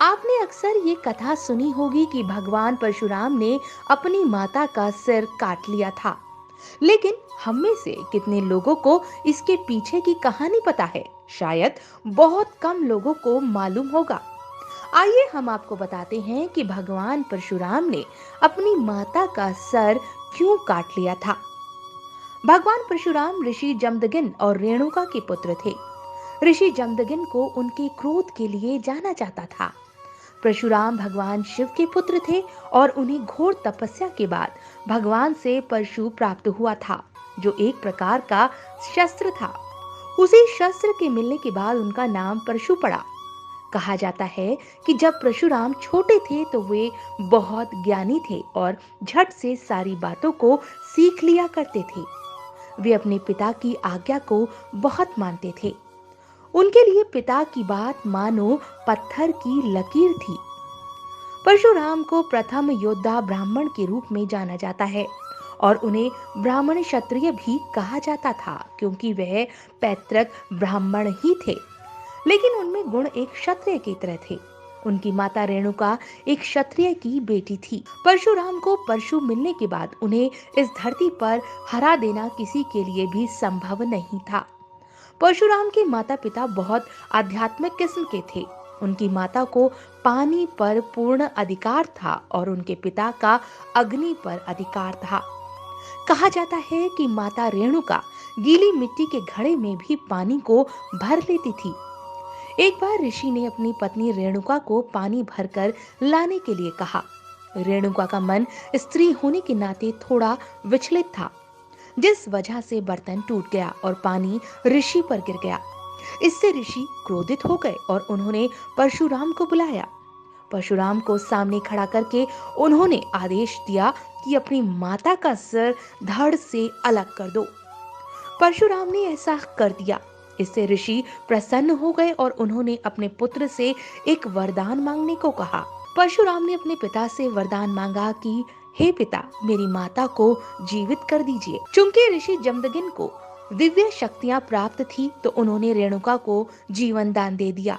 आपने अक्सर ये कथा सुनी होगी कि भगवान परशुराम ने अपनी माता का सिर काट लिया था। लेकिन हम में से कितने लोगों को इसके पीछे की कहानी पता है? शायद बहुत कम लोगों को मालूम होगा। आइए हम आपको बताते हैं कि भगवान परशुराम ने अपनी माता का सर क्यों काट लिया था। भगवान परशुराम ऋषि जमदगिन और रेणुका के पुत्र थे। ऋषि जमदगिन को उनके क्रोध के लिए जाना जाता था। परशुराम भगवान शिव के पुत्र थे और उन्हें घोर तपस्या के बाद भगवान से परशु प्राप्त हुआ था, जो एक प्रकार का शस्त्र था। उसी शस्त्र के मिलने के बाद उनका नाम परशु पड़ा। कहा जाता है कि जब परशुराम छोटे थे तो वे बहुत ज्ञानी थे और झट से सारी बातों को सीख लिया करते थे। वे अपने पिता की आज्ञा को बहुत मानते थे। उनके लिए पिता की बात मानो पत्थर की लकीर थी। परशुराम को प्रथम योद्धा ब्राह्मण के रूप में जाना जाता है और उन्हें ब्राह्मण क्षत्रिय भी कहा जाता था, क्योंकि वह पैतृक ब्राह्मण ही थे, लेकिन उनमें गुण एक क्षत्रिय की तरह थे। उनकी माता रेणुका एक क्षत्रिय की बेटी थी। परशुराम को परशु मिलने के बाद उन्हें इस धरती पर हरा देना किसी के लिए भी संभव नहीं था। परशुराम के माता पिता बहुत आध्यात्मिक किस्म के थे। उनकी माता को पानी पर पूर्ण अधिकार था और उनके पिता का अग्नि पर अधिकार था। कहा जाता है कि माता रेणुका गीली मिट्टी के घड़े में भी पानी को भर लेती थी। एक बार ऋषि ने अपनी पत्नी रेणुका को पानी भरकर लाने के लिए कहा। रेणुका का मन स्त्री होने के नाते थोड़ा विचलित था, जिस वजह से बर्तन टूट गया और पानी ऋषि पर गिर गया। इससे ऋषि क्रोधित हो गए और उन्होंने परशुराम को बुलाया। परशुराम को सामने खड़ा करके उन्होंने आदेश दिया कि अपनी माता का सिर धड़ से अलग कर दो। परशुराम ने ऐसा कर दिया। इससे ऋषि प्रसन्न हो गए और उन्होंने अपने पुत्र से एक वरदान मांगने को कहा। परशुराम ने अपने पिता से वरदान मांगा कि हे पिता, मेरी माता को जीवित कर दीजिए। चूंकि ऋषि जमदगिन को दिव्य शक्तियां प्राप्त थी, तो उन्होंने रेणुका को जीवन दान दे दिया।